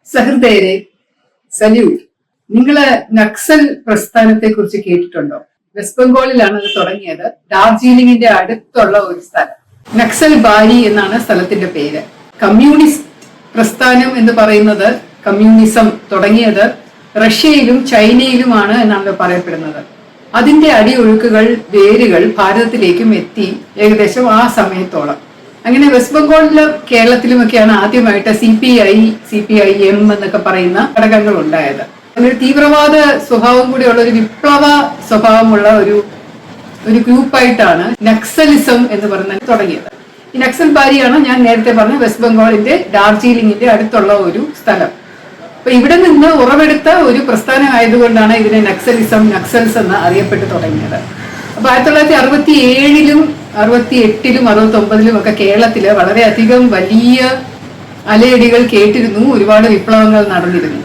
സഹൃദയരെ, salute. നിങ്ങള് നക്സൽ പ്രസ്ഥാനത്തെ കുറിച്ച് കേട്ടിട്ടുണ്ടോ? വെസ്റ്റ് ബംഗാളിലാണ് അത് തുടങ്ങിയത്. ഡാർജിലിംഗിന്റെ അടുത്തുള്ള ഒരു സ്ഥലം. നക്സൽ ബാരി എന്നാണ് സ്ഥലത്തിന്റെ പേര്. കമ്മ്യൂണിസ്റ്റ് പ്രസ്ഥാനം എന്ന് പറയുന്നത്, കമ്മ്യൂണിസം തുടങ്ങിയത് റഷ്യയിലും ചൈനയിലുമാണ് എന്നാണ് പറയപ്പെടുന്നത്. അതിന്റെ അടിയൊഴുക്കുകൾ, വേരുകൾ ഭാരതത്തിലേക്കും എത്തി ഏകദേശം ആ സമയത്തോളം. അങ്ങനെ വെസ്റ്റ് ബംഗാളിലും കേരളത്തിലുമൊക്കെയാണ് ആദ്യമായിട്ട് CPIM എന്നൊക്കെ പറയുന്ന ഘടകങ്ങൾ ഉണ്ടായത്. ഒരു തീവ്രവാദ സ്വഭാവം കൂടിയുള്ള ഒരു വിപ്ലവ സ്വഭാവമുള്ള ഒരു ഗ്രൂപ്പായിട്ടാണ് നക്സലിസം എന്ന് പറയുന്നത് തുടങ്ങിയത്. ഈ നക്സൽ ബാരിയാണ് ഞാൻ നേരത്തെ പറഞ്ഞ വെസ്റ്റ് ബംഗാളിന്റെ ഡാർജിലിംഗിന്റെ അടുത്തുള്ള ഒരു സ്ഥലം. അപ്പൊ ഇവിടെ നിന്ന് ഉറവെടുത്ത ഒരു പ്രസ്ഥാനം ആയതുകൊണ്ടാണ് ഇതിനെ നക്സൽസ് എന്ന് അറിയപ്പെട്ടു തുടങ്ങിയത്. അപ്പൊ 1967-ലും 68-ലും 69-ലും ഒക്കെ കേരളത്തില് വളരെയധികം വലിയ അലയടികൾ കേട്ടിരുന്നു. ഒരുപാട് വിപ്ലവങ്ങൾ നടന്നിരുന്നു.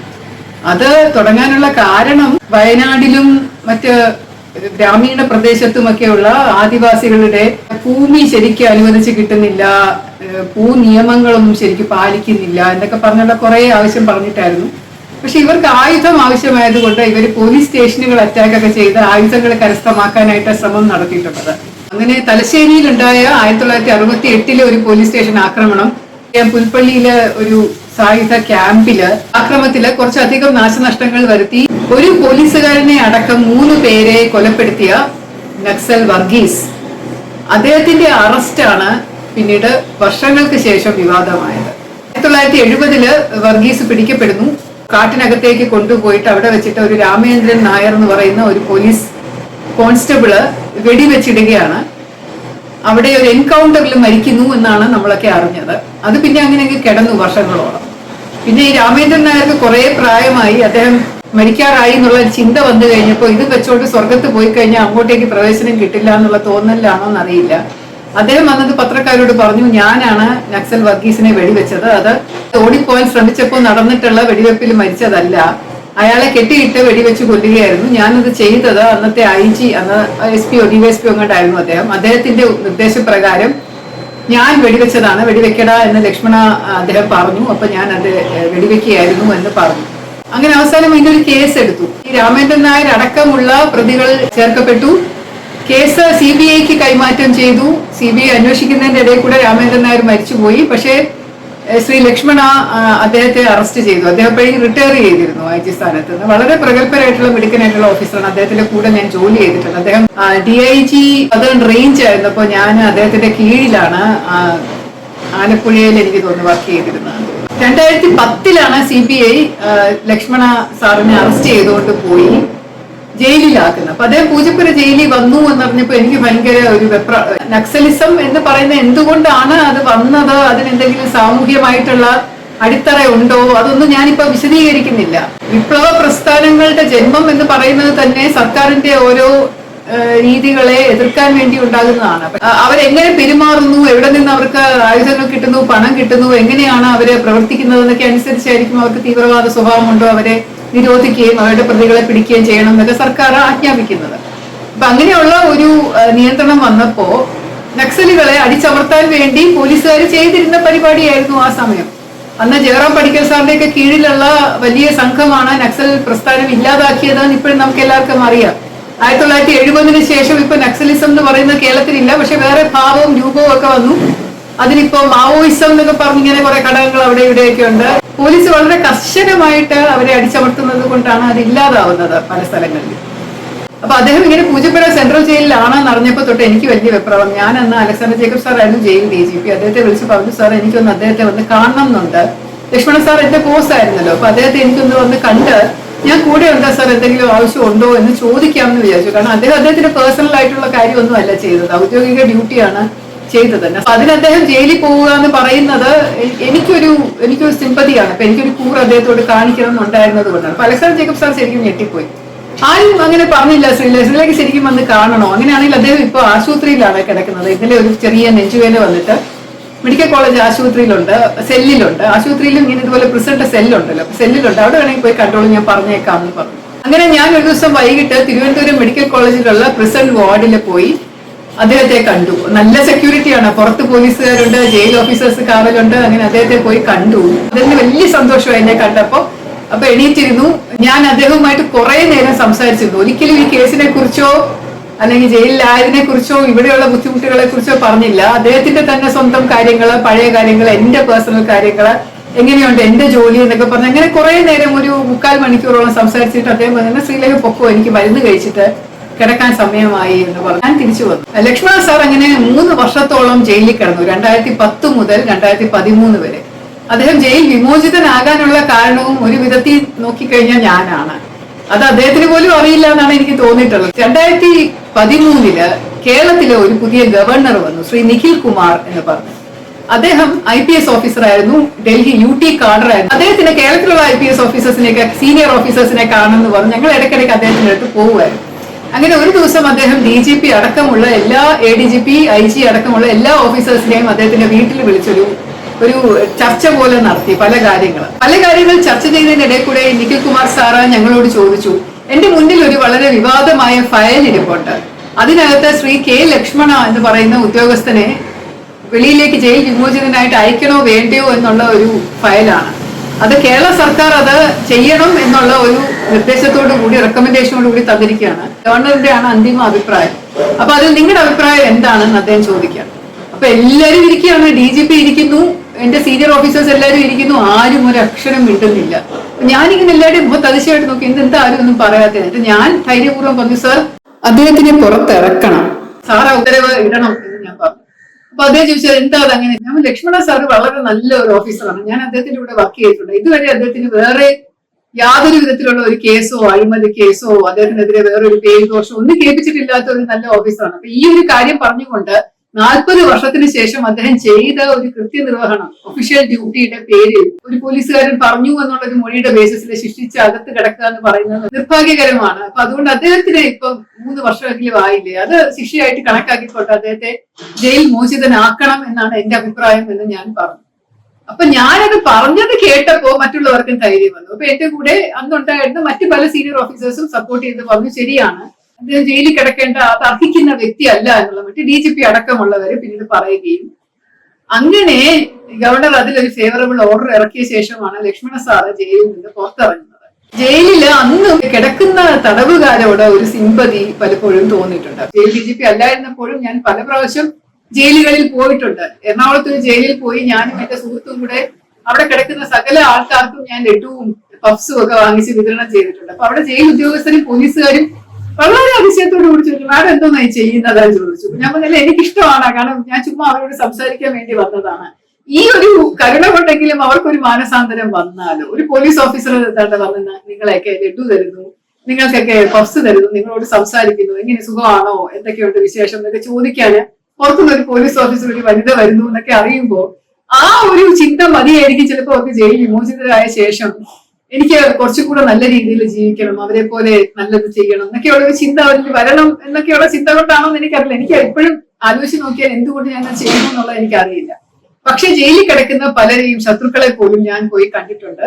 അത് തുടങ്ങാനുള്ള കാരണം വയനാടിലും മറ്റ് ഗ്രാമീണ പ്രദേശത്തുമൊക്കെയുള്ള ആദിവാസികളുടെ ഭൂമി ശരിക്കും അനുവദിച്ച് കിട്ടുന്നില്ല, നിയമങ്ങളൊന്നും ശരിക്കും പാലിക്കുന്നില്ല എന്നൊക്കെ പറഞ്ഞുള്ള കുറെ ആവശ്യം പറഞ്ഞിട്ടായിരുന്നു. പക്ഷെ ഇവർക്ക് ആയുധം ആവശ്യമായതുകൊണ്ട് ഇവർ പോലീസ് സ്റ്റേഷനുകൾ അറ്റാക്ക് ഒക്കെ ചെയ്ത് ആയുധങ്ങൾ കരസ്ഥമാക്കാനായിട്ട് ശ്രമം നടത്തിയിട്ടുള്ളത്. അങ്ങനെ തലശ്ശേരിയിലുണ്ടായ 1968-ലെ ഒരു പോലീസ് സ്റ്റേഷൻ ആക്രമണം, പുൽപ്പള്ളിയിലെ ഒരു സായുധ ക്യാമ്പില് ആക്രമണത്തില് കുറച്ചധികം നാശനഷ്ടങ്ങൾ വരുത്തി ഒരു പോലീസുകാരനെ അടക്കം 3 പേരെ കൊലപ്പെടുത്തിയ നക്സൽ വർഗീസ്, അദ്ദേഹത്തിന്റെ അറസ്റ്റാണ് പിന്നീട് വർഷങ്ങൾക്ക് ശേഷം വിവാദമായത്. 1970-ല് വർഗീസ് പിടിക്കപ്പെടുന്നു. കാട്ടിനകത്തേക്ക് കൊണ്ടുപോയിട്ട് അവിടെ വെച്ചിട്ട് ഒരു രാമേന്ദ്രൻ നായർ എന്ന് പറയുന്ന ഒരു പോലീസ് കോൺസ്റ്റബിള് വെടിവെച്ചിടുകയാണ്. അവിടെ ഒരു എൻകൗണ്ടറിൽ മരിക്കുന്നു എന്നാണ് നമ്മളൊക്കെ അറിഞ്ഞത്. അത് പിന്നെ അങ്ങനെ കിടന്നു വർഷങ്ങളോളം. പിന്നെ ഈ രാമേന്ദ്രൻ നായർക്ക് കുറെ പ്രായമായി, അദ്ദേഹം മരിക്കാറായി എന്നുള്ള ചിന്ത വന്നു കഴിഞ്ഞപ്പോൾ ഇത് വെച്ചോണ്ട് സ്വർഗത്ത് പോയി കഴിഞ്ഞാൽ അങ്ങോട്ടേക്ക് പ്രവേശനം കിട്ടില്ല എന്നുള്ള തോന്നലാണോ എന്നറിയില്ല. അദ്ദേഹം വന്നത് പത്രക്കാരോട് പറഞ്ഞു, ഞാനാണ് നക്സൽ വർഗീസിനെ വെടിവെച്ചത്, അത് ഓടിപ്പോകാൻ ശ്രമിച്ചപ്പോൾ നടന്നിട്ടുള്ള വെടിവെപ്പിൽ മരിച്ചതല്ല, അയാളെ കെട്ടിയിട്ട് വെടിവെച്ച് കൊല്ലുകയായിരുന്നു, ഞാനത് ചെയ്തത് അന്നത്തെ IG, അന്ന് SP DYSP അങ്ങോട്ടായിരുന്നു അദ്ദേഹത്തിന്റെ നിർദ്ദേശപ്രകാരം ഞാൻ വെടിവെച്ചതാണ്, വെടിവെക്കടാ എന്ന് ലക്ഷ്മണ അദ്ദേഹം പറഞ്ഞു. അപ്പൊ ഞാൻ അത് വെടിവെക്കുകയായിരുന്നു എന്ന് പറഞ്ഞു. അങ്ങനെ അവസാനം ഇതിന്റെ ഒരു കേസ് എടുത്തു. ഈ രാമേന്ദ്രൻ നായർ അടക്കമുള്ള പ്രതികൾ ചേർക്കപ്പെട്ടു. കേസ് CBIക്ക് കൈമാറ്റം ചെയ്തു. CBI അന്വേഷിക്കുന്നതിന്റെ ഇടയിൽ കൂടെ രാമേന്ദ്രൻ നായർ മരിച്ചുപോയി. പക്ഷേ ശ്രീ ലക്ഷ്മണ അദ്ദേഹത്തെ അറസ്റ്റ് ചെയ്തു. അദ്ദേഹം റിട്ടയർ ചെയ്തിരുന്നു IG സ്ഥാനത്ത് നിന്ന്. വളരെ പ്രഗത്ഭരായിട്ടുള്ള മിടുക്കനായിട്ടുള്ള ഓഫീസറാണ്. അദ്ദേഹത്തിന്റെ കൂടെ ഞാൻ ജോലി ചെയ്തിട്ടുണ്ട്. അദ്ദേഹം DIG സദേൺ റേഞ്ച് ആയിരുന്നു. അപ്പോൾ ഞാൻ അദ്ദേഹത്തിന്റെ കീഴിലാണ് ആലപ്പുഴയിൽ എനിക്ക് തോന്നുന്നു വർക്ക് ചെയ്തിരുന്നത്. 2010-ലാണ് CBI ലക്ഷ്മണ സാറിനെ അറസ്റ്റ് ചെയ്തുകൊണ്ട് പോയി ജയിലിലാക്കുന്നത്. അപ്പൊ അദ്ദേഹം പൂജപ്പുര ജയിലിൽ വന്നു എന്നറിഞ്ഞപ്പോ എനിക്ക് ഭയങ്കര ഒരു നക്സലിസം എന്ന് പറയുന്ന എന്തുകൊണ്ടാണ് അത് വന്നത്, അതിനെന്തെങ്കിലും സാമൂഹ്യമായിട്ടുള്ള അടിത്തറ ഉണ്ടോ, അതൊന്നും ഞാനിപ്പോ വിശദീകരിക്കുന്നില്ല. വിപ്ലവ പ്രസ്ഥാനങ്ങളുടെ ജന്മം എന്ന് പറയുന്നത് തന്നെ സർക്കാരിന്റെ ഓരോ രീതികളെ എതിർക്കാൻ വേണ്ടി ഉണ്ടാകുന്നതാണ്. അവരെങ്ങനെ പെരുമാറുന്നു, എവിടെ നിന്ന് അവർക്ക് ആയുധങ്ങൾ കിട്ടുന്നു, പണം കിട്ടുന്നു, എങ്ങനെയാണ് അവര് പ്രവർത്തിക്കുന്നത് എന്നൊക്കെ അനുസരിച്ചായിരിക്കും അവർക്ക് തീവ്രവാദ സ്വഭാവമുണ്ടോ അവരെ നിരോധിക്കുകയും അവരുടെ പ്രതികളെ പിടിക്കുകയും ചെയ്യണം എന്നൊക്കെ സർക്കാർ ആജ്ഞാപിക്കുന്നത്. അപ്പൊ അങ്ങനെയുള്ള ഒരു നിയന്ത്രണം വന്നപ്പോ നക്സലുകളെ അടിച്ചമർത്താൻ വേണ്ടി പോലീസുകാർ ചെയ്തിരുന്ന പരിപാടിയായിരുന്നു ആ സമയം. അന്ന് ജയറാം പടിക്കൽ സാറിന്റെ ഒക്കെ കീഴിലുള്ള വലിയ സംഘമാണ് നക്സൽ പ്രസ്ഥാനം ഇല്ലാതാക്കിയതെന്ന് ഇപ്പോഴും നമുക്ക് എല്ലാവർക്കും അറിയാം. 1970-ന് ശേഷം ഇപ്പൊ നക്സലിസം എന്ന് പറയുന്നത് കേരളത്തിലില്ല. പക്ഷെ വേറെ ഭാവവും രൂപവും ഒക്കെ വന്നു. അതിനിപ്പോ മാവോയിസം എന്നൊക്കെ പറഞ്ഞിങ്ങനെ കുറെ ഘടകങ്ങൾ അവിടെ ഇവിടെയൊക്കെ ഉണ്ട്. പോലീസ് വളരെ കർശനമായിട്ട് അവരെ അടിച്ചമർത്തുന്നത് കൊണ്ടാണ് അത് ഇല്ലാതാവുന്നത് പല സ്ഥലങ്ങളിൽ. അപ്പൊ അദ്ദേഹം ഇങ്ങനെ പൂജപ്പുര സെൻട്രൽ ജയിലിലാണെന്ന് അറിഞ്ഞപ്പോ തൊട്ട് എനിക്ക് വലിയ വെപ്രാളം. ഞാൻ അന്ന് അലക്സാണ്ടർ ജേക്കബ് സാർ ആയിരുന്നു ജയിൽ DGP. അദ്ദേഹത്തെ വിളിച്ച് പറഞ്ഞു, സാർ എനിക്കൊന്ന് അദ്ദേഹത്തെ വന്ന് കാണണം എന്നുണ്ട്. ലക്ഷ്മണ സാർ എന്റെ ബോസ് ആയിരുന്നല്ലോ. അപ്പൊ അദ്ദേഹത്തെ എനിക്കൊന്ന് വന്ന് കണ്ട് ഞാൻ കൂടെ ഉണ്ടാ സാർ, എന്തെങ്കിലും ആവശ്യമുണ്ടോ എന്ന് ചോദിക്കാമെന്ന് വിചാരിച്ചു. കാരണം അദ്ദേഹത്തിന്റെ പേഴ്സണൽ ആയിട്ടുള്ള കാര്യമൊന്നും അല്ല ചെയ്തത്, ഔദ്യോഗിക ഡ്യൂട്ടിയാണ് ചെയ്തത്. അതിന് അദ്ദേഹം ജയിലിൽ പോവുക എന്ന് പറയുന്നത് എനിക്കൊരു സിമ്പതിയാണ്. അപ്പൊ എനിക്കൊരു കൂറ് അദ്ദേഹത്തോട് കാണിക്കണം എന്നുണ്ടായിരുന്നത് കൊണ്ടാണ്. അപ്പൊ അലക്സാണ്ടർ ജേക്കബ് സാർ ശരിക്കും ഞെട്ടിപ്പോയി. ആരും അങ്ങനെ പറഞ്ഞില്ല, ശ്രീലേക്ക് ശരിക്കും വന്ന് കാണണോ. അങ്ങനെയാണെങ്കിൽ അദ്ദേഹം ഇപ്പൊ ആശുപത്രിയിലാണ് കിടക്കുന്നത്. ഇന്നലെ ഒരു ചെറിയ നെഞ്ചുവേദന വന്നിട്ട് മെഡിക്കൽ കോളേജ് ആശുപത്രിയിലുണ്ട്, സെല്ലിലുണ്ട്. ആശുപത്രിയിലും ഇങ്ങനെ ഇതുപോലെ പ്രിസന്റ് സെല്ലുണ്ടല്ലോ, സെല്ലിലുണ്ട്. അവിടെ വേണമെങ്കിൽ പോയി കണ്ടോളൂ, ഞാൻ പറഞ്ഞേക്കാം എന്ന് പറഞ്ഞു. അങ്ങനെ ഞാൻ ഒരു ദിവസം വൈകിട്ട് തിരുവനന്തപുരം മെഡിക്കൽ കോളേജിലുള്ള പ്രിസന്റ് വാർഡിൽ പോയി അദ്ദേഹത്തെ കണ്ടു. നല്ല സെക്യൂരിറ്റിയാണ്, പുറത്ത് പോലീസുകാരുണ്ട്, ജയിൽ ഓഫീസേഴ്സ് കാവലുണ്ട്. അങ്ങനെ അദ്ദേഹത്തെ പോയി കണ്ടു. അദ്ദേഹത്തിന് വലിയ സന്തോഷമായി എന്നെ കണ്ടപ്പോ. അപ്പൊ എണീറ്റിരുന്നു. ഞാൻ അദ്ദേഹവുമായിട്ട് കുറെ നേരം സംസാരിച്ചിരുന്നു. ഒരിക്കലും ഈ കേസിനെ കുറിച്ചോ അല്ലെങ്കിൽ ജയിലിലായതിനെ കുറിച്ചോ ഇവിടെയുള്ള ബുദ്ധിമുട്ടുകളെ കുറിച്ചോ പറഞ്ഞില്ല. അദ്ദേഹത്തിന്റെ തന്നെ സ്വന്തം കാര്യങ്ങള്, പഴയ കാര്യങ്ങൾ, എന്റെ പേഴ്സണൽ കാര്യങ്ങള്, എങ്ങനെയുണ്ട് എന്റെ ജോലി എന്നൊക്കെ പറഞ്ഞ് അങ്ങനെ കുറെ നേരം ഒരു 3/4 മണിക്കൂറോളം സംസാരിച്ചിട്ട് അദ്ദേഹം പറഞ്ഞു, ശ്രീലേഖ പൊക്കോ, എനിക്ക് മരുന്ന് കഴിച്ചിട്ട് കിടക്കാൻ സമയമായി എന്ന് പറഞ്ഞു. ഞാൻ തിരിച്ചു വന്നു. ലക്ഷ്മണ സാർ അങ്ങനെ 3 വർഷത്തോളം ജയിലിൽ കിടന്നു. 2010 മുതൽ 2013 വരെ. അദ്ദേഹം ജയിൽ വിമോചിതനാകാനുള്ള കാരണവും ഒരു വിധത്തിൽ നോക്കിക്കഴിഞ്ഞാൽ ഞാനാണ്. അത് അദ്ദേഹത്തിന് പോലും അറിയില്ല എന്നാണ് എനിക്ക് തോന്നിയിട്ടുള്ളത്. 2013 കേരളത്തിലെ ഒരു പുതിയ ഗവർണർ വന്നു, ശ്രീ നിഖിൽ കുമാർ എന്ന് പറഞ്ഞു. അദ്ദേഹം IPS ഓഫീസർ ആയിരുന്നു, ഡൽഹി UT കാഡർ ആയിരുന്നു. അദ്ദേഹത്തിന് കേരളത്തിലുള്ള IPS ഓഫീസേഴ്സിനെയൊക്കെ, സീനിയർ ഓഫീസേഴ്സിനെ കാണുമെന്ന് പറഞ്ഞു ഞങ്ങൾ ഇടയ്ക്കിടയ്ക്ക് അദ്ദേഹത്തിന്റെ അടുത്ത് പോകുമായിരുന്നു. അങ്ങനെ ഒരു ദിവസം അദ്ദേഹം DGP അടക്കമുള്ള എല്ലാ ADGP, IG അടക്കമുള്ള എല്ലാ ഓഫീസേഴ്സിനെയും അദ്ദേഹത്തിന്റെ വീട്ടിൽ വിളിച്ചൊരു ചർച്ച പോലെ നടത്തി. പല കാര്യങ്ങൾ ചർച്ച ചെയ്തതിനിടെ കൂടെ നിഖിൽ കുമാർ സാറ് ഞങ്ങളോട് ചോദിച്ചു, എന്റെ മുന്നിൽ ഒരു വളരെ വിവാദമായ ഫയൽ ഇരിപ്പുണ്ട്. അതിനകത്ത് ശ്രീ K. ലക്ഷ്മണ എന്ന് പറയുന്ന ഉദ്യോഗസ്ഥനെ വെളിയിലേക്ക് ജയിൽ വിമോചിതനായിട്ട് അയക്കണോ വേണ്ടയോ എന്നുള്ള ഒരു ഫയലാണ്. അത് കേരള സർക്കാർ അത് ചെയ്യണം എന്നുള്ള ഒരു നിർദ്ദേശത്തോടു കൂടി, റെക്കമെൻഡേഷനോട് കൂടി തന്നിരിക്കുകയാണ്. ഗവർണറിന്റെ ആണ് അന്തിമ അഭിപ്രായം. അപ്പൊ അതിൽ നിങ്ങളുടെ അഭിപ്രായം എന്താണെന്ന് അദ്ദേഹം ചോദിക്കുകയാണ്. അപ്പൊ എല്ലാവരും ഇരിക്കുകയാണ്, DGP ഇരിക്കുന്നു, എന്റെ സീനിയർ ഓഫീസേഴ്സ് എല്ലാവരും ഇരിക്കുന്നു, ആരും ഒരു അക്ഷരം മിണ്ടുന്നില്ല. ഞാനിങ്ങനെ എല്ലാവരുടെയും മുഖത്ത് അതിശയമായിട്ട് നോക്കി, എന്താ ആരും ഒന്നും പറയാതെ. എന്നിട്ട് ഞാൻ ധൈര്യപൂർവ്വം പറഞ്ഞു, സാർ അദ്ദേഹത്തിനെ പുറത്തിറക്കണം, സാറ് ഉത്തരവ് ഇടണം എന്ന് ഞാൻ പറഞ്ഞു. അപ്പൊ അദ്ദേഹം ചോദിച്ചാൽ എന്താ അതങ്ങനെ? ഞാൻ ലക്ഷ്മണ സാറ് വളരെ നല്ല ഒരു ഓഫീസറാണ്, ഞാൻ അദ്ദേഹത്തിന്റെ കൂടെ വർക്ക് ചെയ്തിട്ടുണ്ട്, ഇതുവരെ അദ്ദേഹത്തിന് വേറെ യാതൊരു വിധത്തിലുള്ള ഒരു കേസോ അഴിമതി കേസോ അദ്ദേഹത്തിനെതിരെ വേറൊരു പേര് ദോഷമോ ഒന്നും കേൾപ്പിച്ചിട്ടില്ലാത്ത ഒരു നല്ല ഓഫീസറാണ്. അപ്പൊ ഈ ഒരു കാര്യം പറഞ്ഞുകൊണ്ട് 40 വർഷത്തിന് ശേഷം അദ്ദേഹം ചെയ്ത ഒരു കൃത്യനിർവഹണം, ഒഫീഷ്യൽ ഡ്യൂട്ടിയുടെ പേരിൽ ഒരു പോലീസുകാരൻ പറഞ്ഞു എന്നുള്ള ഒരു മൊഴിയുടെ ബേസിസിൽ ശിക്ഷിച്ച് അകത്ത് കിടക്കുക എന്ന് പറയുന്നത് നിർഭാഗ്യകരമാണ്. അപ്പൊ അതുകൊണ്ട് അദ്ദേഹത്തിന് ഇപ്പം 3 വർഷമെങ്കിലും ആയില്ലേ, അത് ശിക്ഷയായിട്ട് കണക്കാക്കിക്കൊണ്ട് അദ്ദേഹത്തെ ജയിൽ മോചിതനാക്കണം എന്നാണ് എന്റെ അഭിപ്രായം എന്ന് ഞാൻ പറഞ്ഞു. അപ്പൊ ഞാനത് പറഞ്ഞത് കേട്ടപ്പോ മറ്റുള്ളവർക്കും ധൈര്യം വന്നു. അപ്പൊ എന്റെ കൂടെ അന്നുണ്ടായിരുന്ന മറ്റു പല സീനിയർ ഓഫീസേഴ്സും സപ്പോർട്ട് ചെയ്ത് പറഞ്ഞു, ശരിയാണ്, അദ്ദേഹം ജയിലിൽ കിടക്കേണ്ട, അത് അർഹിക്കുന്ന വ്യക്തിയല്ല എന്നുള്ള മറ്റ് DGP അടക്കമുള്ളവര് പിന്നീട് പറയുകയും അങ്ങനെ ഗവർണർ അതിലൊരു ഫേവറബിൾ ഓർഡർ ഇറക്കിയ ശേഷമാണ് ലക്ഷ്മണ സാറ് ജയിലിൽ നിന്ന് പുറത്തിറങ്ങുന്നത്. ജയിലില് അന്ന് കിടക്കുന്ന തടവുകാരോട് ഒരു സിമ്പതി പലപ്പോഴും തോന്നിയിട്ടുണ്ട്. ജയിൽ DGP അല്ലായിരുന്നപ്പോഴും ഞാൻ പല പ്രാവശ്യം ജയിലുകളിൽ പോയിട്ടുണ്ട്. എറണാകുളത്ത് ഒരു ജയിലിൽ പോയി ഞാനും എന്റെ സുഹൃത്തും കൂടെ അവിടെ കിടക്കുന്ന സകല ആൾക്കാർക്കും ഞാൻ ലഡുവും പഫ്സും ഒക്കെ വാങ്ങിച്ച് വിതരണം ചെയ്തിട്ടുണ്ട്. അപ്പൊ അവിടെ ജയിൽ ഉദ്യോഗസ്ഥരും പോലീസുകാരും വളരെ അതിശയത്തോട് കൂടി ചോദിച്ചു, മാഡം എന്തോന്നായി ചെയ്യുന്നതായി ചോദിച്ചു. ഞാൻ പറഞ്ഞാൽ എനിക്കിഷ്ടമാണ്, കാരണം ഞാൻ ചുമ്മാ അവരോട് സംസാരിക്കാൻ വേണ്ടി വന്നതാണ്. ഈ ഒരു കരുണ കൊണ്ടെങ്കിലും അവർക്കൊരു മാനസാന്തരം വന്നാലോ. ഒരു പോലീസ് ഓഫീസർ വന്ന് നിങ്ങളെയൊക്കെ ലഡു തരുന്നു, നിങ്ങൾക്കൊക്കെ പഫ്സ് തരുന്നു, നിങ്ങളോട് സംസാരിക്കുന്നു, എങ്ങനെ സുഖമാണോ, എന്തൊക്കെയുണ്ട് വിശേഷം എന്നൊക്കെ ചോദിക്കാന് പുറത്തുനിന്ന് ഒരു പോലീസ് ഓഫീസർ, ഒരു വനിത വരുന്നു എന്നൊക്കെ അറിയുമ്പോൾ ആ ഒരു ചിന്ത മതിയായിരിക്കും ചിലപ്പോൾ അവർക്ക് ജയിൽ വിമോചിതരായ ശേഷം എനിക്ക് കുറച്ചുകൂടെ നല്ല രീതിയിൽ ജീവിക്കണം, അവരെ പോലെ നല്ലത് ചെയ്യണം എന്നൊക്കെയുള്ള ഒരു ചിന്ത അവർക്ക് വരണം എന്നൊക്കെയുള്ള ചിന്ത കൊണ്ടാണോ എന്ന് എനിക്കറിയില്ല. എനിക്ക് എപ്പോഴും ആലോചിച്ച് നോക്കിയാൽ എന്തുകൊണ്ട് ഞാൻ ചെയ്യുന്നു എന്നുള്ളത് എനിക്കറിയില്ല. പക്ഷെ ജയിലിൽ കിടക്കുന്ന പലരെയും, ശത്രുക്കളെ പോലും ഞാൻ പോയി കണ്ടിട്ടുണ്ട്.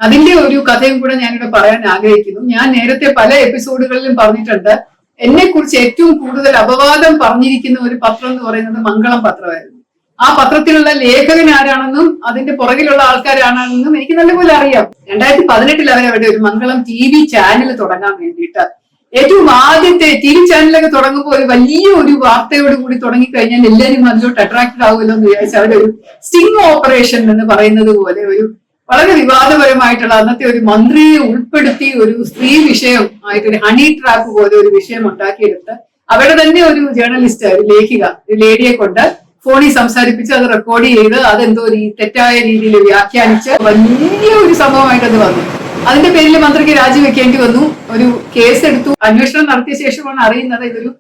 അതിന്റെ ഒരു കഥയും കൂടെ ഞാനിവിടെ പറയാൻ ആഗ്രഹിക്കുന്നു. ഞാൻ നേരത്തെ പല എപ്പിസോഡുകളിലും പറഞ്ഞിട്ടുണ്ട്, എന്നെ കുറിച്ച് ഏറ്റവും കൂടുതൽ അപവാദം പറഞ്ഞിരിക്കുന്ന ഒരു പത്രം എന്ന് പറയുന്നത് മംഗളം പത്രമായിരുന്നു. ആ പത്രത്തിലുള്ള ലേഖകൻ ആരാണെന്നും അതിന്റെ പുറകിലുള്ള ആൾക്കാരാണെന്നും എനിക്ക് നല്ലപോലെ അറിയാം. 2018 അവരവിടെ ഒരു മംഗളം TV ചാനൽ തുടങ്ങാൻ വേണ്ടിയിട്ട്, ഏറ്റവും ആദ്യത്തെ TV ചാനലൊക്കെ തുടങ്ങുമ്പോൾ ഒരു വലിയ ഒരു വാർത്തയോട് കൂടി തുടങ്ങിക്കഴിഞ്ഞാൽ എല്ലാവരും അതിലോട്ട് അട്രാക്റ്റഡ് ആവുമല്ലോ എന്ന് വിചാരിച്ചാൽ അവിടെ ഒരു സ്റ്റിംഗ് ഓപ്പറേഷൻ എന്ന് പറയുന്നത് പോലെ ഒരു വളരെ വിവാദപരമായിട്ടുള്ള അന്നത്തെ ഒരു മന്ത്രിയെ ഉൾപ്പെടുത്തി ഒരു സ്ത്രീ വിഷയം ആയിട്ട് ഒരു ഹണി ട്രാപ്പ് പോലെ ഒരു വിഷയം ഉണ്ടാക്കിയെടുത്ത് അവിടെ തന്നെ ഒരു ജേർണലിസ്റ്റ്, ഒരു ലേഖിക, ഒരു ലേഡിയെ കൊണ്ട് ഫോണിൽ സംസാരിപ്പിച്ച് അത് റെക്കോർഡ് ചെയ്ത് അതെന്തോ തെറ്റായ രീതിയിൽ വ്യാഖ്യാനിച്ച് വലിയ ഒരു സംഭവമായിട്ട് അത് വന്നു. അതിന്റെ പേരിൽ മന്ത്രിക്ക് രാജിവെക്കേണ്ടി വന്നു. ഒരു കേസ് എടുത്തു. അന്വേഷണം നടത്തിയ ശേഷമാണ് അറിയുന്നത് ഇതൊരു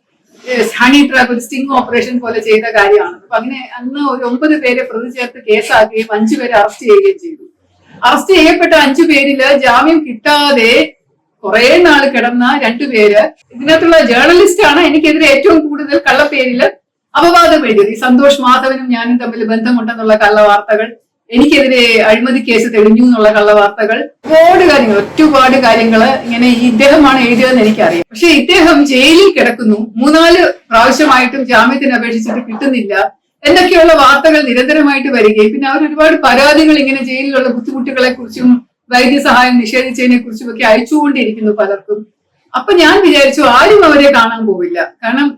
ഹണി ട്രാപ്പ്, ഒരു സ്റ്റിംഗ് ഓപ്പറേഷൻ പോലെ ചെയ്ത കാര്യമാണ്. അപ്പൊ അങ്ങനെ അന്ന് ഒരു 9 പേരെ പ്രതി ചേർത്ത് കേസാക്കുകയും 5 പേരെ അറസ്റ്റ് ചെയ്യുകയും ചെയ്തു. അറസ്റ്റ് ചെയ്യപ്പെട്ട 5 പേരില് ജാമ്യം കിട്ടാതെ കുറെ നാൾ കിടന്ന 2 പേര്, ഇതിനകത്തുള്ള ജേർണലിസ്റ്റ് ആണ് എനിക്കെതിരെ ഏറ്റവും കൂടുതൽ കള്ളപ്പേരില് അപവാദം എഴുതി. സന്തോഷ് മാധവനും ഞാനും തമ്മിൽ ബന്ധമുണ്ടെന്നുള്ള കള്ളവാർത്തകൾ എനിക്കെതിരെ അഴിമതി കേസ് തെളിഞ്ഞു എന്നുള്ള കള്ളവാർത്തകൾ, ഒരുപാട് കാര്യങ്ങൾ ഇങ്ങനെ ഇദ്ദേഹമാണ് എഴുതിയതെന്ന് എനിക്കറിയാം. പക്ഷെ ഇദ്ദേഹം ജയിലിൽ കിടക്കുന്നു, 3-4 പ്രാവശ്യമായിട്ടും ജാമ്യത്തിന് അപേക്ഷിച്ചിട്ട് കിട്ടുന്നില്ല എന്നൊക്കെയുള്ള വാർത്തകൾ നിരന്തരമായിട്ട് വരികയും പിന്നെ അവർ ഒരുപാട് പരാതികൾ ഇങ്ങനെ ജയിലിലുള്ള ബുദ്ധിമുട്ടുകളെ കുറിച്ചും വൈദ്യസഹായം നിഷേധിച്ചതിനെ കുറിച്ചും ഒക്കെ അയച്ചുകൊണ്ടിരിക്കുന്നു പലർക്കും. അപ്പൊ ഞാൻ വിചാരിച്ചു ആരും അവരെ കാണാൻ പോവില്ല. കാരണം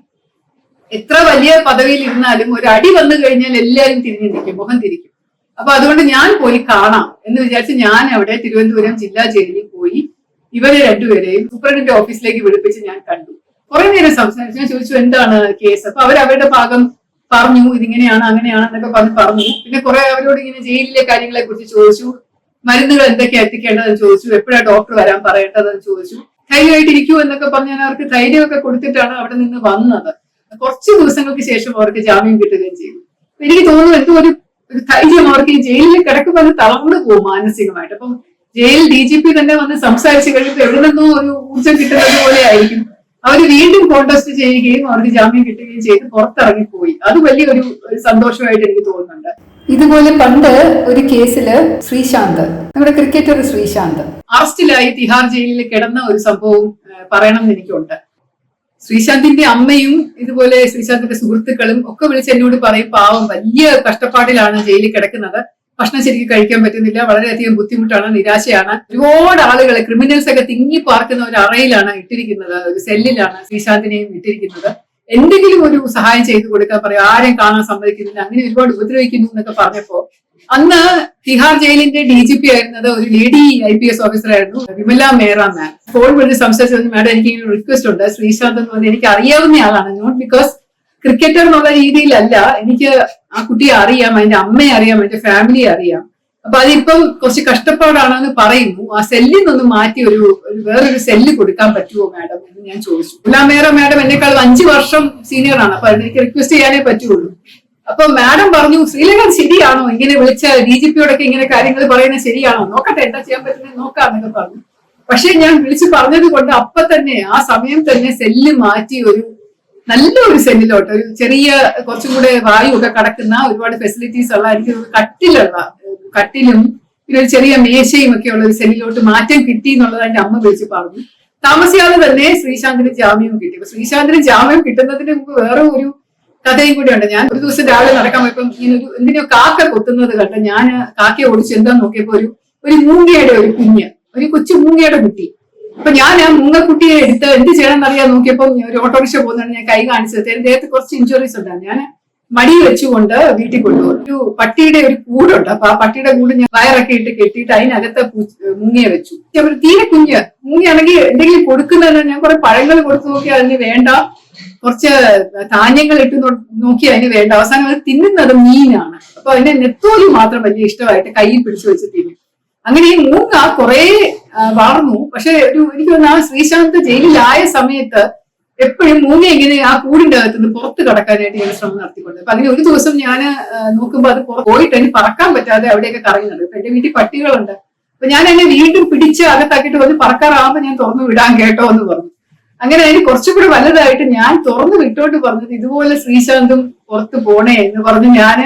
എത്ര വലിയ പദവിയിൽ ഇരുന്നാലും ഒരു അടി വന്നു കഴിഞ്ഞാൽ എല്ലാവരും തിരിഞ്ഞു നിൽക്കും, മുഖം തിരിക്കും. അപ്പൊ അതുകൊണ്ട് ഞാൻ പോയി കാണാം എന്ന് വിചാരിച്ച് ഞാൻ അവിടെ തിരുവനന്തപുരം ജില്ലാ ജയിലിൽ പോയി ഇവരെ രണ്ടുപേരെയും സൂപ്രണ്ടിന്റെ ഓഫീസിലേക്ക് വിളിപ്പിച്ച് ഞാൻ കണ്ടു. കുറെ നേരം സംസാരിച്ചു. ഞാൻ ചോദിച്ചു എന്താണ് കേസ്. അപ്പൊ അവരുടെ ഭാഗം പറഞ്ഞു, ഇതിങ്ങനെയാണ് അങ്ങനെയാണ് എന്നൊക്കെ പറഞ്ഞു. പിന്നെ കുറെ അവരോട് ഇങ്ങനെ ജയിലിലെ കാര്യങ്ങളെ കുറിച്ച് ചോദിച്ചു, മരുന്നുകൾ എന്തൊക്കെയാ എത്തിക്കേണ്ടതെന്ന് ചോദിച്ചു, എപ്പോഴാണ് ഡോക്ടർ വരാൻ പറയേണ്ടതെന്ന് ചോദിച്ചു. ധൈര്യമായിട്ടിരിക്കൂ എന്നൊക്കെ പറഞ്ഞ് ഞാൻ അവർക്ക് ധൈര്യമൊക്കെ കൊടുത്തിട്ടാണ് അവിടെ നിന്ന് വന്നത്. കുറച്ച് ദിവസങ്ങൾക്ക് ശേഷം അവർക്ക് ജാമ്യം കിട്ടുകയും ചെയ്തു. എനിക്ക് തോന്നുന്നു എന്തോ ഒരു ധൈര്യം അവർക്ക് ഈ ജയിലിൽ കിടക്കുമ്പോൾ അത് തളർന്നു പോകും മാനസികമായിട്ട്. അപ്പം ജയിൽ DGP തന്നെ വന്ന് സംസാരിച്ചു കഴിയുമ്പോൾ എവിടെ നിന്നോ ഒരു ഊർജ്ജം കിട്ടുന്നത് പോലെ ആയിരിക്കും. അവർ വീണ്ടും കോൺടെസ്റ്റ് ചെയ്യുകയും അവർക്ക് ജാമ്യം കിട്ടുകയും ചെയ്ത് പുറത്തിറങ്ങിപ്പോയി. അത് വലിയൊരു സന്തോഷമായിട്ട് എനിക്ക് തോന്നുന്നുണ്ട്. ഇതുപോലെ പണ്ട് ഒരു കേസില് ശ്രീശാന്ത്, നമ്മുടെ ക്രിക്കറ്റർ ശ്രീശാന്ത് അറസ്റ്റിലായി തിഹാർ ജയിലിൽ കിടന്ന ഒരു സംഭവം പറയണം എന്ന് എനിക്കുണ്ട്. ശ്രീശാന്തിന്റെ അമ്മയും ഇതുപോലെ ശ്രീശാന്തിന്റെ സുഹൃത്തുക്കളും ഒക്കെ വിളിച്ച് എന്നോട് പറയും, പാവം വലിയ കഷ്ടപ്പാടിലാണ് ജയിലിൽ കിടക്കുന്നത്, ഭക്ഷണം ശരിക്കും കഴിക്കാൻ പറ്റുന്നില്ല, വളരെയധികം ബുദ്ധിമുട്ടാണ്, നിരാശയാണ്. ഒരുപാട് ആളുകളെ ക്രിമിനൽസ് ഒക്കെ തിങ്ങി പാർക്കുന്ന ഒരു അറയിലാണ് ഇട്ടിരിക്കുന്നത്, ഒരു സെല്ലിലാണ് ശ്രീശാന്തിനെയും ഇട്ടിരിക്കുന്നത്. എന്തെങ്കിലും ഒരു സഹായം ചെയ്തു കൊടുക്കാൻ പറയും, ആരെയും കാണാൻ സമ്മതിക്കുന്നില്ല, അങ്ങനെ ഒരുപാട് ഉപദ്രവിക്കുന്നു എന്നൊക്കെ പറഞ്ഞപ്പോ അന്ന് തിഹാർ ജയിലിന്റെ DGP ആയിരുന്നത് ഒരു ലേഡി IPS ഓഫീസർ ആയിരുന്നു, വിമല മേറ മാം. ഫോൺ വിളിച്ച് സംസാരിച്ചു, മാഡം എനിക്ക് ഇങ്ങനെ റിക്വസ്റ്റ് ഉണ്ട്, ശ്രീശാന്ത് എന്ന് പറഞ്ഞാൽ എനിക്ക് അറിയാവുന്ന ആളാണ്, നോട്ട് ബിക്കോസ് ക്രിക്കറ്റർ എന്നുള്ള രീതിയിലല്ല, എനിക്ക് ആ കുട്ടിയെ അറിയാം, അതിന്റെ അമ്മയെ അറിയാം, അതിന്റെ ഫാമിലിയെ അറിയാം. അപ്പൊ അതിപ്പം കുറച്ച് കഷ്ടപ്പാടാണെന്ന് പറയുന്നു. ആ സെല്ലിൽ നിന്നൊന്ന് മാറ്റി വേറൊരു സെല്ല് കൊടുക്കാൻ പറ്റുമോ മാഡം എന്ന് ഞാൻ ചോദിച്ചു. മേറ മാഡം എന്നെക്കാൾ 5 വർഷം സീനിയർ ആണ്, അപ്പൊ എനിക്ക് റിക്വസ്റ്റ് ചെയ്യാനേ പറ്റുള്ളൂ. അപ്പൊ മാഡം പറഞ്ഞു, ശ്രീലങ്ക ശരിയാണോ, ഇങ്ങനെ വിളിച്ച DGPയോടൊക്കെ ഇങ്ങനെ കാര്യങ്ങൾ പറയുന്നത് ശരിയാണോ, നോക്കട്ടെ എന്താ ചെയ്യാൻ പറ്റുന്നത് നോക്കാന്നൊക്കെ പറഞ്ഞു. പക്ഷെ ഞാൻ വിളിച്ചു പറഞ്ഞത് കൊണ്ട് അപ്പൊ തന്നെ ആ സമയം തന്നെ സെല്ല് മാറ്റി നല്ലൊരു സെല്ലിലോട്ട്, ഒരു ചെറിയ കുറച്ചും കൂടെ വായു ഒക്കെ കടക്കുന്ന ഒരുപാട് ഫെസിലിറ്റീസ് ഉള്ള, എനിക്ക് കട്ടിലും പിന്നെ ഒരു ചെറിയ മേശയും ഒക്കെ ഉള്ള ഒരു സെല്ലിലോട്ട് മാറ്റം കിട്ടി എന്നുള്ളത് എന്റെ അമ്മ വിളിച്ച് പറഞ്ഞു. താമസിയാതെ തന്നെ ശ്രീശാന്തിന് ജാമ്യം കിട്ടി. അപ്പൊ ശ്രീശാന്തിന് ജാമ്യം കിട്ടുന്നതിന് മുമ്പ് വേറെ ഒരു കഥയും കൂടിയുണ്ട്. ഞാൻ ഒരു ദിവസം രാവിലെ നടക്കാൻ പോയപ്പോ എന്തിനോ കാക്ക കൊത്തുന്നത് കണ്ട് ഞാൻ കാക്കയെ ഓടിച്ച് എന്താ നോക്കിയപ്പോ ഒരു മൂങ്ങയുടെ ഒരു കുഞ്ഞ്, ഒരു കൊച്ചു മൂങ്ങയുടെ കുട്ടി. അപ്പൊ ഞാൻ ആ മൂങ്ങക്കുട്ടിയെ എടുത്ത് എന്ത് ചെയ്യണമെന്ന് അറിയാൻ നോക്കിയപ്പോ ഒരു ഓട്ടോറിക്ഷ പോകുന്നതാണ് ഞാൻ കൈ കാണിച്ചത്. ദേഹത്ത് കുറച്ച് ഇഞ്ചുറീസ് ഉണ്ടായിരുന്നു. ഞാൻ മടി വെച്ചുകൊണ്ട് വീട്ടിൽ കൊണ്ടുപോകും. ഒരു പട്ടിയുടെ ഒരു കൂടുണ്ട്. അപ്പൊ ആ പട്ടിയുടെ കൂട് ഞാൻ വയറൊക്കെ ഇട്ട് കെട്ടിയിട്ട് അതിനകത്ത് മൂങ്ങയെ വെച്ചു. അവർ തീരെ കുഞ്ഞ് മൂങ്ങയാണെങ്കിൽ എന്തെങ്കിലും കൊടുക്കുന്നതിന് ഞാൻ കുറെ പഴങ്ങൾ കൊടുത്തു നോക്കി, അതിന് വേണ്ട. കുറച്ച് ധാന്യങ്ങൾ ഇട്ട് നോക്കി, അതിന് വേണ്ട. അവസാനം അത് തിന്നുന്നത് മീനാണ്. അപ്പൊ അതിന്റെ നെത്തോലി മാത്രം വലിയ ഇഷ്ടമായിട്ട് കയ്യിൽ പിടിച്ചു വെച്ച് തിന്നും. അങ്ങനെ ഈ മൂങ്ങ കുറെ വളർന്നു. പക്ഷെ എനിക്ക് തോന്നുന്നു ആ ശ്രീശാന്ത് ജയിലിലായ സമയത്ത് എപ്പോഴും മൂങ്ങ ഇങ്ങനെ ആ കൂടിന്റെ അകത്ത് നിന്ന് പുറത്ത് കടക്കാനായിട്ട് ഞാൻ ശ്രമം നടത്തിക്കൊണ്ട്. അപ്പൊ അങ്ങനെ ഒരു ദിവസം ഞാൻ നോക്കുമ്പോ അത് പോയിട്ട് അതിന് പറക്കാൻ പറ്റാതെ അവിടെയൊക്കെ കറങ്ങുന്നുണ്ട്. ഇപ്പൊ എന്റെ വീട്ടിൽ പട്ടികളുണ്ട്. അപ്പൊ ഞാൻ എന്നെ വീണ്ടും പിടിച്ച് അകത്താക്കിയിട്ട് വന്ന് പറക്കാറാകുമ്പോ ഞാൻ തുറന്നു വിടാൻ കേട്ടോ എന്ന് പറഞ്ഞു. അങ്ങനെ അതിന് കുറച്ചുകൂടി വലുതായിട്ട് ഞാൻ തുറന്നു വിട്ടോട്ട് പറഞ്ഞത്, ഇതുപോലെ ശ്രീശാന്തും പുറത്ത് പോണേ എന്ന് പറഞ്ഞ് ഞാൻ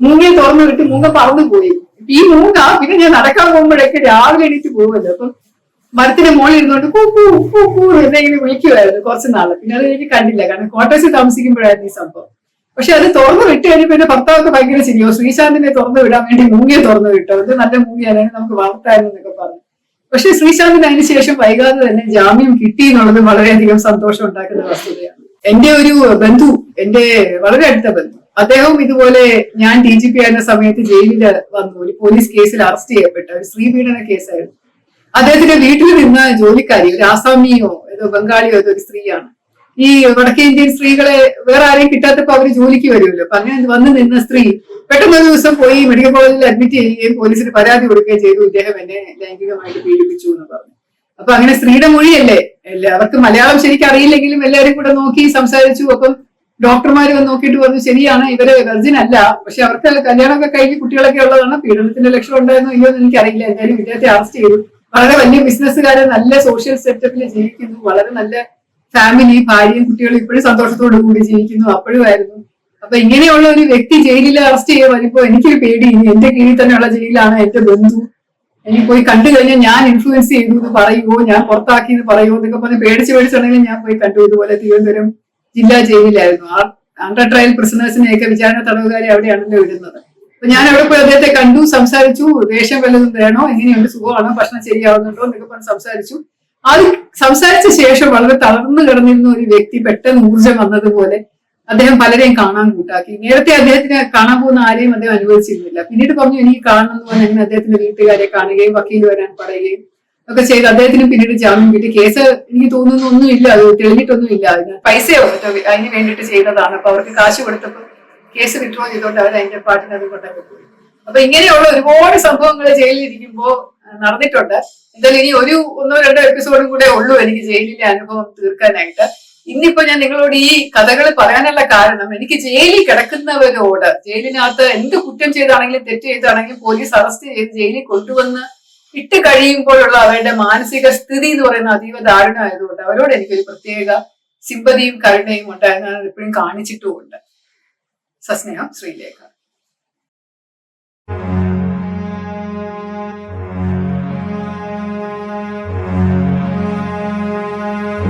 മൂങ്ങയെ തുറന്നു വിട്ട് മൂങ്ങ പറന്നു പോയി. ഈ മൂങ്ങ പിന്നെ ഞാൻ നടക്കാൻ പോകുമ്പോഴൊക്കെ രാവിലെ എണീറ്റ് പോകുമല്ലോ, അപ്പം മരത്തിന്റെ മുകളിൽ ഇരുന്നോണ്ട് പൂ എന്നെങ്ങനെ വിളിക്കുമായിരുന്നു കുറച്ച് നാള്. പിന്നെ അത് എനിക്ക് കണ്ടില്ല, കാരണം ക്വാർട്ടേഴ്സിൽ താമസിക്കുമ്പോഴായിരുന്നു ഈ സംഭവം. പക്ഷെ അത് തുറന്നു വിട്ട് കഴിഞ്ഞപ്പോ എന്റെ ഭർത്താവൊക്കെ ഭയങ്കര ശരിയോ, ശ്രീശാന്തിനെ തുറന്നു വിടാൻ വേണ്ടി മൂങ്ങയെ തുറന്നു വിട്ടോ, അത് നല്ല മൂങ്ങയാണ്, നമുക്ക് വളർത്തായിരുന്നു എന്നൊക്കെ പറഞ്ഞു. പക്ഷെ ശ്രീശാന്തിന് അതിനുശേഷം വൈകാതെ തന്നെ ജാമ്യം കിട്ടി എന്നുള്ളത് വളരെയധികം സന്തോഷം ഉണ്ടാക്കുന്ന വസ്തുതയാണ്. എന്റെ ഒരു ബന്ധു, എന്റെ വളരെ അടുത്ത ബന്ധു, അദ്ദേഹം ഇതുപോലെ ഞാൻ DGP ആയിരുന്ന സമയത്ത് ജയിലിൽ വന്നു. ഒരു പോലീസ് കേസിൽ അറസ്റ്റ് ചെയ്യപ്പെട്ട ഒരു സ്ത്രീപീഡന കേസായിരുന്നു. അദ്ദേഹത്തിന്റെ വീട്ടിൽ നിന്ന് ജോലിക്കാരി, ഒരു ആസാമിയോ ഏതോ ബംഗാളിയോ ഏതോ ഒരു സ്ത്രീയാണ്. ഈ വടക്കേ ഇന്ത്യൻ സ്ത്രീകളെ വേറെ ആരെയും കിട്ടാത്തപ്പോ അവര് ജോലിക്ക് വരുമല്ലോ. അപ്പൊ അങ്ങനെ വന്ന് നിന്ന സ്ത്രീ പെട്ടെന്ന് ഒരു ദിവസം പോയി മെഡിക്കൽ കോളേജിൽ അഡ്മിറ്റ് ചെയ്യുകയും പോലീസിന് പരാതി കൊടുക്കുകയും ചെയ്തു, ഇദ്ദേഹം എന്നെ ലൈംഗികമായിട്ട് പീഡിപ്പിച്ചു എന്ന് പറഞ്ഞു. അപ്പൊ അങ്ങനെ സ്ത്രീയുടെ മൊഴിയല്ലേ, അവർക്ക് മലയാളം ശരിക്കും അറിയില്ലെങ്കിലും എല്ലാവരും കൂടെ നോക്കി സംസാരിച്ചു. അപ്പം ഡോക്ടർമാർ വന്ന് നോക്കിയിട്ട് പറഞ്ഞു, ശരിയാണ് ഇവര് വെർജിൻ അല്ല, പക്ഷെ അവർക്ക് കല്യാണമൊക്കെ കഴിഞ്ഞ് കുട്ടികളൊക്കെ ഉള്ളതാണ്, പീഡനത്തിന്റെ ലക്ഷണം ഉണ്ടായിരുന്നോ ഇല്ലയോ എന്ന് എനിക്കറിയില്ല. എന്തായാലും ഇദ്ദേഹത്തെ അറസ്റ്റ് ചെയ്തു. വളരെ വലിയ ബിസിനസ്സുകാരൻ, നല്ല സോഷ്യൽ സെറ്റപ്പിൽ ജീവിക്കുന്നു, വളരെ നല്ല ഫാമിലി, ഭാര്യയും കുട്ടികളും ഇപ്പോഴും സന്തോഷത്തോടു കൂടി ജീവിക്കുന്നു. അപ്പോഴുമായിരുന്നു അപ്പൊ ഇങ്ങനെയുള്ള ഒരു വ്യക്തി ജയിലിൽ അറസ്റ്റ് ചെയ്യാൻ വരുമ്പോ എനിക്കൊരു പേടി, എന്റെ കീഴിൽ തന്നെയുള്ള ജയിലാണ്, എന്റെ ബന്ധു എനിക്ക് പോയി കണ്ടു കഴിഞ്ഞാൽ ഞാൻ ഇൻഫ്ലുവൻസ് ചെയ്തു എന്ന് പറയുമോ, ഞാൻ പുറത്താക്കി എന്ന് പറയുമോ എന്നൊക്കെ പറഞ്ഞ് പേടിച്ചുണ്ടെങ്കിൽ ഞാൻ പോയി കണ്ടു. ഇതുപോലെ തിരുവനന്തപുരം ജില്ലാ ജയിലിലായിരുന്നു. അണ്ടർ ട്രയൽ പ്രിസണേഴ്സിനെയൊക്കെ വിചാരണ തടവുകാരെ അവിടെയാണല്ലോ ഇടുന്നത്. അപ്പൊ ഞാൻ അവിടെ പോയി അദ്ദേഹത്തെ കണ്ടു, സംസാരിച്ചു, വേഷം വല്ലതും വേണോ, എങ്ങനെയുണ്ട്, സുഖമാണോ, ഭക്ഷണം ശരിയാവുന്നുണ്ടോ എന്നൊക്കെ പറഞ്ഞ് സംസാരിച്ചു. അത് സംസാരിച്ച ശേഷം വളരെ തളർന്നു കിടന്നിരുന്ന ഒരു വ്യക്തി പെട്ടെന്ന് ഊർജ്ജം വന്നതുപോലെ അദ്ദേഹം പലരെയും കാണാൻ കൂട്ടാക്കി. നേരത്തെ അദ്ദേഹത്തിന് കാണാൻ പോകുന്ന ആരെയും അദ്ദേഹം അനുവദിച്ചിരുന്നില്ല. പിന്നീട് പറഞ്ഞു എനിക്ക് കാണണം എന്ന് പറഞ്ഞ് അങ്ങനെ അദ്ദേഹത്തിന്റെ വീട്ടുകാരെ കാണുകയും വക്കീൽ വരാൻ പറയുകയും ഒക്കെ ചെയ്ത് അദ്ദേഹത്തിന് പിന്നീട് ജാമ്യം കിട്ടി. കേസ് എനിക്ക് തോന്നുന്നു ഒന്നുമില്ല, അത് തെളിഞ്ഞിട്ടൊന്നുമില്ല. അതിന് പൈസയോ അതിന് വേണ്ടിയിട്ട് ചെയ്തതാണ്. അപ്പൊ അവർക്ക് കാശ് കൊടുത്തപ്പോൾ കേസ് വിഡ്രോ ചെയ്തുകൊണ്ട് അവർ അതിന്റെ പാട്ടിന് അത് കൊണ്ടൊക്കെ പോയി. അപ്പൊ ഇങ്ങനെയുള്ള ഒരുപാട് സംഭവങ്ങൾ ജയിലിൽ ഇരിക്കുമ്പോ നടന്നിട്ടുണ്ട്. എന്തായാലും ഇനി ഒന്നോ രണ്ടോ എപ്പിസോഡും കൂടെ ഉള്ളൂ എനിക്ക് ജയിലിലെ അനുഭവം തീർക്കാനായിട്ട്. ഇന്നിപ്പോ ഞാൻ നിങ്ങളോട് ഈ കഥകൾ പറയാനുള്ള കാരണം, എനിക്ക് ജയിലിൽ കിടക്കുന്നവരോട്, ജയിലിനകത്ത് എന്ത് കുറ്റം ചെയ്താണെങ്കിലും തെറ്റ് ചെയ്താണെങ്കിലും പോലീസ് അറസ്റ്റ് ചെയ്ത് ജയിലിൽ കൊണ്ടുവന്ന് ഇട്ട് കഴിയുമ്പോഴുള്ള അവരുടെ മാനസിക സ്ഥിതി എന്ന് പറയുന്ന അതീവ ദാരുണമായതുകൊണ്ട് അവരോട് എനിക്കൊരു പ്രത്യേക സിമ്പതിയും കരുണയും ഉണ്ടായിരുന്നു. എപ്പോഴും കാണിച്ചിട്ടുമുണ്ട്. സസ്നേഹം, ശ്രീലേഖ.